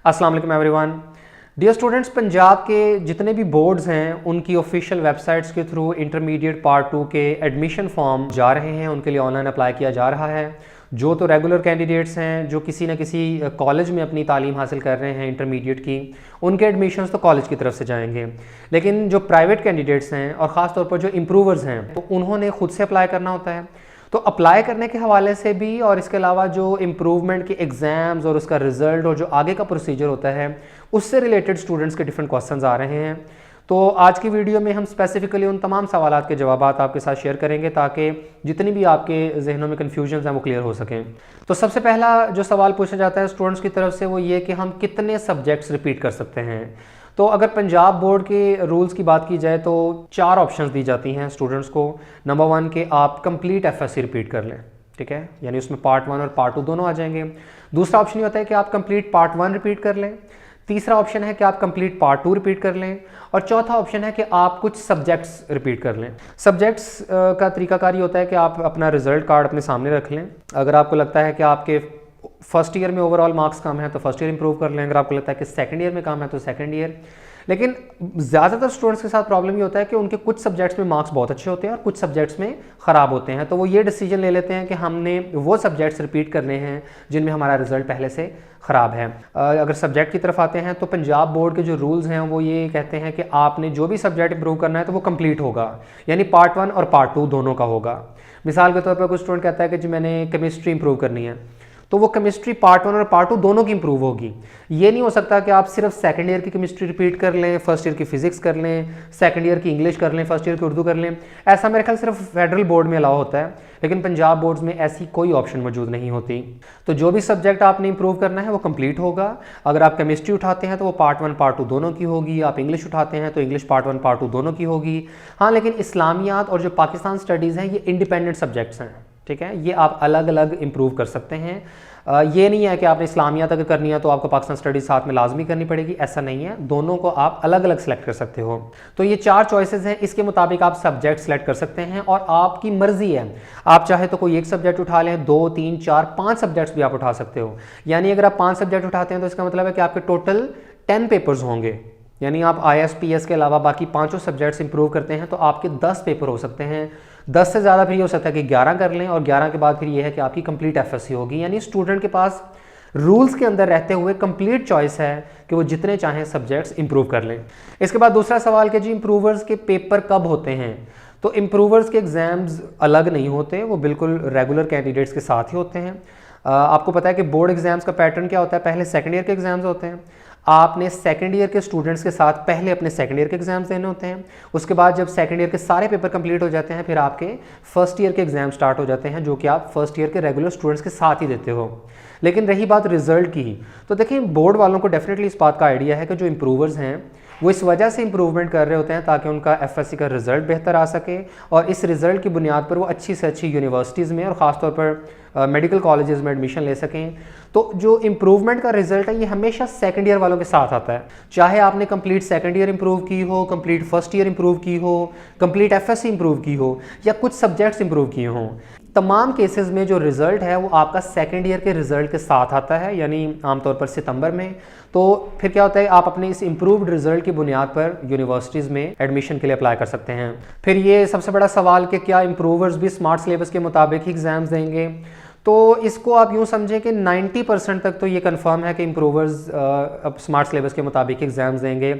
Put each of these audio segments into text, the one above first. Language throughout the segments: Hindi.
अस्सलाम वालेकुम एवरीवन। डियर स्टूडेंट्स, पंजाब के जितने भी बोर्ड्स हैं उनकी ऑफिशियल वेबसाइट्स के थ्रू इंटरमीडिएट पार्ट 2 के एडमिशन फॉर्म जा रहे हैं, उनके लिए ऑनलाइन अप्लाई किया जा रहा है। जो तो रेगुलर कैंडिडेट्स हैं जो किसी न किसी कॉलेज में अपनी तालीम हासिल कर रहे हैं इंटरमीडिएट की, उनके एडमिशन्स तो कॉलेज की तरफ से जाएंगे। लेकिन जो प्राइवेट कैंडिडेट्स हैं और ख़ास तौर पर जो इम्प्रूवर्स हैं तो उन्होंने खुद से अप्लाई करना होता है। तो अप्लाई करने के हवाले से भी और इसके अलावा जो इम्प्रूवमेंट के एग्ज़ाम्स और उसका रिज़ल्ट और जो आगे का प्रोसीजर होता है उससे रिलेटेड स्टूडेंट्स के डिफरेंट क्वेश्चंस आ रहे हैं। तो आज की वीडियो में हम स्पेसिफिकली उन तमाम सवालात के जवाब आपके साथ शेयर करेंगे ताकि जितनी भी आपके जहनों में कन्फ्यूजन हैं वो क्लियर हो सकें। तो सबसे पहला जो सवाल पूछा जाता है स्टूडेंट्स की तरफ से वो ये कि हम कितने सब्जेक्ट्स रिपीट कर सकते हैं। तो अगर पंजाब बोर्ड के रूल्स की बात की जाए तो 4 ऑप्शंस दी जाती हैं स्टूडेंट्स को। नंबर 1 कि आप कंप्लीट एफएससी रिपीट कर लें, ठीक है, यानी उसमें पार्ट 1 और पार्ट 2 दोनों आ जाएंगे। दूसरा ऑप्शन ये होता है कि आप कंप्लीट पार्ट 1 रिपीट कर लें। तीसरा ऑप्शन है कि आप कंप्लीट पार्ट 2 रिपीट कर लें। और चौथा ऑप्शन है कि आप कुछ सब्जेक्ट्स रिपीट कर लें। सब्जेक्ट्स का तरीकाकार ये होता है कि आप अपना रिजल्ट कार्ड अपने सामने रख लें। अगर आपको लगता है कि आपके फर्स्ट ईयर में ओवरऑल मार्क्स कम है तो फर्स्ट ईयर इंप्रूव कर लें। अगर आपको लगता है कि सेकंड ईयर में कम है तो सेकंड ईयर। लेकिन ज़्यादातर स्टूडेंट्स के साथ प्रॉब्लम ये होता है कि उनके कुछ सब्जेक्ट्स में मार्क्स बहुत अच्छे होते हैं और कुछ सब्जेक्ट्स में ख़राब होते हैं। तो वो ये डिसीजन ले लेते हैं कि हमने वो सब्जेक्ट्स रिपीट करने हैं जिनमें हमारा रिजल्ट पहले से ख़राब है। अगर सब्जेक्ट की तरफ आते हैं तो पंजाब बोर्ड के जो रूल्स हैं वो ये कहते हैं कि आपने जो भी सब्जेक्ट इंप्रूव करना है तो वो कंप्लीट होगा, यानी पार्ट 1 और पार्ट 2 दोनों का होगा। मिसाल के तौर पर कुछ स्टूडेंट कहता है कि जी मैंने केमिस्ट्री इंप्रूव करनी है तो वो केमिस्ट्री पार्ट 1 और पार्ट 2 दोनों की इंप्रूव होगी। ये नहीं हो सकता कि आप सिर्फ सेकंड ईयर की केमिस्ट्री रिपीट कर लें, फर्स्ट ईयर की फिजिक्स कर लें, सेकंड ईयर की इंग्लिश कर लें, फर्स्ट ईयर की उर्दू कर लें। ऐसा मेरे ख्याल सिर्फ फेडरल बोर्ड में अलाउ होता है, लेकिन पंजाब बोर्ड्स में ऐसी कोई ऑप्शन मौजूद नहीं होती। तो जो भी सब्जेक्ट आपने इंप्रूव करना है वो कंप्लीट होगा। अगर आप केमिस्ट्री उठाते हैं तो वो पार्ट 1 पार्ट 2 दोनों की होगी। आप इंग्लिश उठाते हैं तो इंग्लिश पार्ट 1 पार्ट 2 दोनों की होगी। हाँ, लेकिन इस्लामियात और जो पाकिस्तान स्टडीज़ हैं ये इंडिपेंडेंट सब्जेक्ट्स हैं, ठीक है, ये आप अलग अलग इंप्रूव कर सकते हैं। ये नहीं है कि आपने इस्लामियात अगर करनी है तो आपको पाकिस्तान स्टडीज़ साथ में लाजमी करनी पड़ेगी, ऐसा नहीं है। दोनों को आप अलग अलग सेलेक्ट कर सकते हो। तो ये 4 चॉइसेस हैं, इसके मुताबिक आप सब्जेक्ट सेलेक्ट कर सकते हैं और आपकी मर्जी है। आप चाहे तो कोई एक सब्जेक्ट उठा लें, 2, 3, 4, 5 सब्जेक्ट्स भी आप उठा सकते हो। यानी अगर आप 5 सब्जेक्ट उठाते हैं तो इसका मतलब है कि आपके टोटल 10 पेपर्स होंगे। यानी आप ISPS के अलावा बाकी 5 सब्जेक्ट्स इंप्रूव करते हैं तो आपके 10 पेपर हो सकते हैं। 10 से ज़्यादा फिर ये हो सकता है कि 11 कर लें और 11 के बाद फिर ये है कि आपकी कंप्लीट एफएससी होगी। यानी स्टूडेंट के पास रूल्स के अंदर रहते हुए कंप्लीट चॉइस है कि वो जितने चाहें सब्जेक्ट्स इंप्रूव कर लें। इसके बाद दूसरा सवाल कि जी इंप्रूवर्स के पेपर कब होते हैं। तो इंप्रूवर्स के एग्ज़ाम्स अलग नहीं होते, वो बिल्कुल रेगुलर कैंडिडेट्स के साथ ही होते हैं। आपको पता है कि बोर्ड एग्जाम्स का पैटर्न क्या होता है, पहले सेकेंड ईयर के एग्जाम्स होते हैं। आपने सेकेंड ईयर के स्टूडेंट्स के साथ पहले अपने सेकेंड ईयर के एग्जाम्स देने होते हैं। उसके बाद जब सेकेंड ईयर के सारे पेपर कंप्लीट हो जाते हैं फिर आपके फर्स्ट ईयर के एग्जाम स्टार्ट हो जाते हैं, जो कि आप फर्स्ट ईयर के रेगुलर स्टूडेंट्स के साथ ही देते हो। लेकिन रही बात रिजल्ट की, तो देखिए बोर्ड वालों को डेफिनेटली इस बात का आइडिया है कि जो इंप्रूवर्स हैं वो इस वजह से इंप्रूवमेंट कर रहे होते हैं ताकि उनका एफएससी का रिजल्ट बेहतर आ सके और इस रिजल्ट की बुनियाद पर वो अच्छी से अच्छी यूनिवर्सिटीज़ में और ख़ासतौर पर मेडिकल कॉलेजेस में एडमिशन ले सकें। तो जो इम्प्रूवमेंट का रिजल्ट है ये हमेशा सेकंड ईयर वालों के साथ आता है, चाहे आपने कंप्लीट सेकंड ईयर इंप्रूव की हो, कंप्लीट फर्स्ट ईयर इंप्रूव की हो, कंप्लीट एफएससी इंप्रूव की हो या कुछ सब्जेक्ट्स इंप्रूव किए हों। तमाम केसेस में जो रिज़ल्ट है वो आपका सेकंड ईयर के रिज़ल्ट के साथ आता है, यानी आमतौर पर सितंबर में। तो फिर क्या होता है, आप अपने इस इम्प्रूव्ड रिजल्ट की बुनियाद पर यूनिवर्सिटीज़ में एडमिशन के लिए अप्लाई कर सकते हैं। फिर ये सबसे बड़ा सवाल कि क्या इंप्रूवर्स भी स्मार्ट सिलेबस के मुताबिक ही एग्ज़ाम्स देंगे। तो इसको आप यूँ समझें कि 90% तक तो ये कंफर्म है कि इंप्रूवर्स अब स्मार्ट सिलेबस के मुताबिक एग्ज़ाम्स देंगे।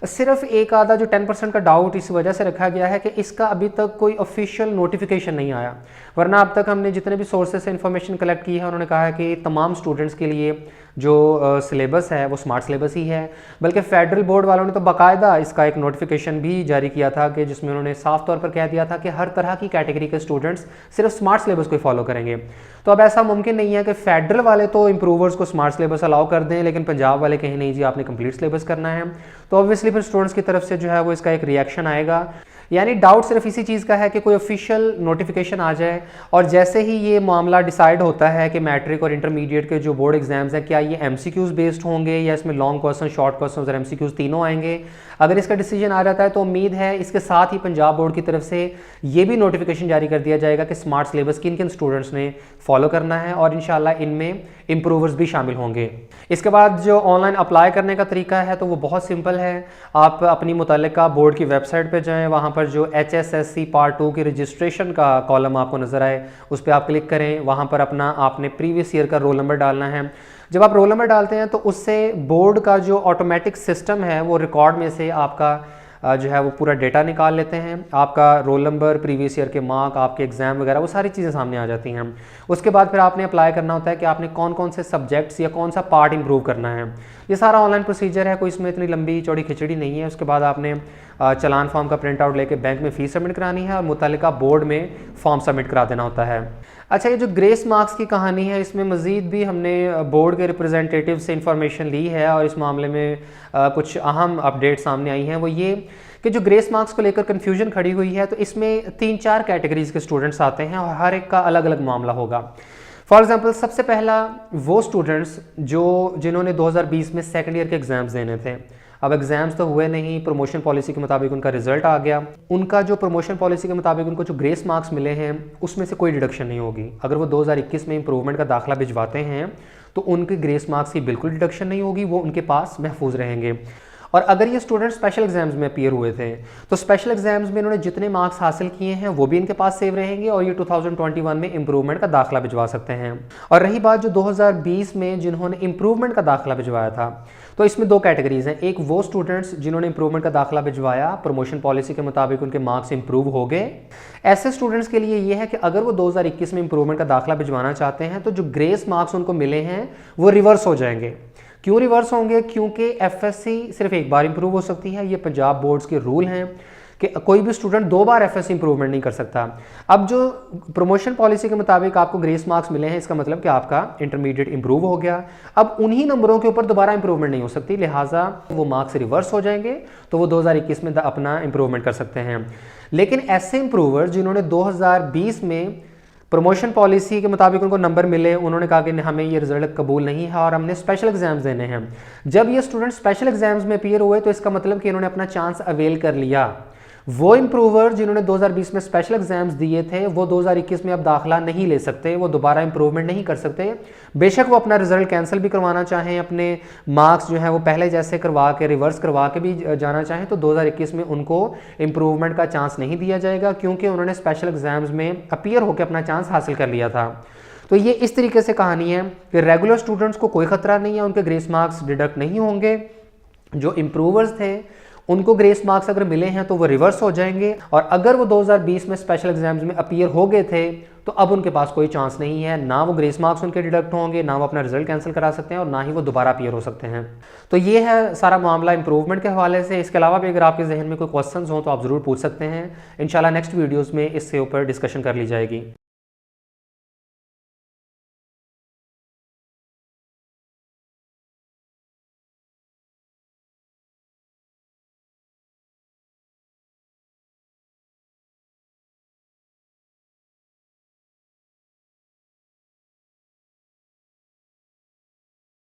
सिर्फ एक आधा जो 10% का डाउट इस वजह से रखा गया है कि इसका अभी तक कोई ऑफिशियल नोटिफिकेशन नहीं आया, वरना अब तक हमने जितने भी सोर्सेज से इन्फॉर्मेशन कलेक्ट की है उन्होंने कहा है कि तमाम स्टूडेंट्स के लिए जो सिलेबस है वो स्मार्ट सिलेबस ही है। बल्कि फेडरल बोर्ड वालों ने तो बाकायदा इसका एक नोटिफिकेशन भी जारी किया था कि जिसमें उन्होंने साफ तौर पर कह दिया था कि हर तरह की कैटेगरी के स्टूडेंट्स सिर्फ स्मार्ट सिलेबस को फॉलो करेंगे। तो अब ऐसा मुमकिन नहीं है कि फेडरल वाले तो इंप्रूवर्स को स्मार्ट सिलेबस अलाउ कर दें लेकिन पंजाब वाले कहें नहीं जी आपने कंप्लीट सिलेबस करना है। तो ऑब्वियसली फिर स्टूडेंट्स की तरफ से जो है वो इसका एक रिएक्शन आएगा। यानी डाउट सिर्फ इसी चीज़ का है कि कोई ऑफिशियल नोटिफिकेशन आ जाए और जैसे ही ये मामला डिसाइड होता है कि मैट्रिक और इंटरमीडिएट के जो बोर्ड एग्जाम्स हैं क्या ये MCQs बेस्ड होंगे या इसमें लॉन्ग क्वेश्चन, शॉर्ट क्वेश्चन और MCQs तीनों आएंगे। अगर इसका डिसीजन आ जाता है तो उम्मीद है इसके साथ ही पंजाब बोर्ड की तरफ से ये भी नोटिफिकेशन जारी कर दिया जाएगा कि स्मार्ट सिलेबस किन किन स्टूडेंट्स ने फॉलो करना है और इंशाल्लाह इनमें इम्प्रूवर्स भी शामिल होंगे। इसके बाद जो ऑनलाइन अप्लाई करने का तरीका है तो वो बहुत सिंपल है। आप अपनी मुतल्लिका बोर्ड की वेबसाइट पर जाएँ, वहाँ पर जो HSSC पार्ट 2 की रजिस्ट्रेशन का कॉलम आपको नज़र आए उस पर आप क्लिक करें। वहाँ पर अपना आपने प्रीवियस ईयर का रोल नंबर डालना है। जब आप रोल नंबर डालते हैं तो उससे बोर्ड का जो ऑटोमेटिक सिस्टम है वो रिकॉर्ड में से आपका जो है वो पूरा डेटा निकाल लेते हैं। आपका रोल नंबर, प्रीवियस ईयर के मार्क, आपके एग्ज़ाम वगैरह वो सारी चीज़ें सामने आ जाती हैं। उसके बाद फिर आपने अप्लाई करना होता है कि आपने कौन कौन से सब्जेक्ट्स या कौन सा पार्ट इंप्रूव करना है। ये सारा ऑनलाइन प्रोसीजर है, कोई इसमें इतनी लंबी चौड़ी खिचड़ी नहीं है। उसके बाद आपने चालान फॉर्म का प्रिंट आउट लेके बैंक में फ़ीस सबमिट करानी है और मुतल्लिका बोर्ड में फॉर्म सबमिट करा देना होता है। अच्छा, ये जो ग्रेस मार्क्स की कहानी है इसमें मज़ीद भी हमने बोर्ड के रिप्रेजेंटेटिव से इंफॉर्मेशन ली है और इस मामले में कुछ अहम अपडेट सामने आई हैं। वो ये कि जो ग्रेस मार्क्स को लेकर कन्फ्यूजन खड़ी हुई है तो इसमें 3-4 कैटेगरीज के स्टूडेंट्स आते हैं और हर एक का अलग अलग मामला होगा। फॉर एग्जांपल, सबसे पहला वो स्टूडेंट्स जिन्होंने 2020 में सेकेंड ईयर के एग्ज़ाम्स देने थे। अब एग्ज़ाम्स तो हुए नहीं, प्रमोशन पॉलिसी के मुताबिक उनका रिजल्ट आ गया। उनका जो प्रमोशन पॉलिसी के मुताबिक उनको जो ग्रेस मार्क्स मिले हैं उसमें से कोई डिडक्शन नहीं होगी। अगर वो 2021 में इंप्रूवमेंट का दाखिला भिजवाते हैं तो उनके ग्रेस मार्क्स की बिल्कुल डिडक्शन नहीं होगी, वो उनके पास महफूज रहेंगे। और अगर ये स्टूडेंट स्पेशल एग्जाम्स में अपीयर हुए थे तो स्पेशल एग्जाम्स में इन्होंने जितने मार्क्स हासिल किए हैं वो भी इनके पास सेव रहेंगे और ये 2021 में इंप्रूवमेंट का दाखिला भिजवा सकते हैं। और रही बात जो 2020 में जिन्होंने इंप्रूवमेंट का दाखिला भिजवाया था, तो इसमें 2 कैटेगरीज हैं। एक वो स्टूडेंट्स जिन्होंने इंप्रूवमेंट का दाखिला भिजवाया, प्रमोशन पॉलिसी के मुताबिक उनके मार्क्स इंप्रूव हो गए। ऐसे स्टूडेंट्स के लिए ये है कि अगर वो 2021 में इंप्रूवमेंट का दाखिला भिजवाना चाहते हैं तो जो ग्रेस मार्क्स उनको मिले हैं वो रिवर्स हो जाएंगे। क्यों रिवर्स होंगे? क्योंकि FSC सिर्फ एक बार इंप्रूव हो सकती है। ये पंजाब बोर्ड्स के रूल हैं कि कोई भी स्टूडेंट 2 बार FSC इंप्रूवमेंट नहीं कर सकता। अब जो प्रमोशन पॉलिसी के मुताबिक आपको ग्रेस मार्क्स मिले हैं इसका मतलब कि आपका इंटरमीडिएट इंप्रूव हो गया। अब उन्हीं नंबरों के ऊपर दोबारा इंप्रूवमेंट नहीं हो सकती, लिहाजा वो मार्क्स रिवर्स हो जाएंगे तो वो 2021 में अपना इंप्रूवमेंट कर सकते हैं। लेकिन ऐसे इंप्रूवर्स जिन्होंने 2020 में प्रमोशन पॉलिसी के मुताबिक उनको नंबर मिले, उन्होंने कहा कि हमें ये रिजल्ट कबूल नहीं है और हमने स्पेशल एग्जाम्स देने हैं। जब ये स्टूडेंट स्पेशल एग्जाम्स में अपीयर हुए तो इसका मतलब कि इन्होंने अपना चांस अवेल कर लिया। वो इंप्रूवर जिन्होंने 2020 में स्पेशल एग्जाम्स दिए थे वो 2021 में अब दाखिला नहीं ले सकते, वो दोबारा इंप्रूवमेंट नहीं कर सकते। बेशक वो अपना रिजल्ट कैंसिल भी करवाना चाहें, अपने मार्क्स जो है वो पहले जैसे करवा के रिवर्स करवा के भी जाना चाहें तो 2021 में उनको इंप्रूवमेंट का चांस नहीं दिया जाएगा क्योंकि उन्होंने स्पेशल एग्जाम्स में अपीयर होकर अपना चांस हासिल कर लिया था। तो ये इस तरीके से कहानी है कि रेगुलर स्टूडेंट्स को कोई खतरा नहीं है, उनके ग्रेस मार्क्स डिडक्ट नहीं होंगे। जो इंप्रूवर्स थे उनको ग्रेस मार्क्स अगर मिले हैं तो वो रिवर्स हो जाएंगे और अगर वो 2020 में स्पेशल एग्जाम्स में अपीयर हो गए थे तो अब उनके पास कोई चांस नहीं है, ना वो ग्रेस मार्क्स उनके डिडक्ट होंगे, ना वो अपना रिजल्ट कैंसिल करा सकते हैं और ना ही वो दोबारा अपीयर हो सकते हैं। तो ये है सारा मामला इंप्रूवमेंट के हवाले से। इसके अलावा भी अगर आपके जहन में कोई क्वेश्चंस हो तो आप ज़रूर पूछ सकते हैं। इंशाल्लाह नेक्स्ट वीडियोज़ में इससे ऊपर डिस्कशन कर ली जाएगी।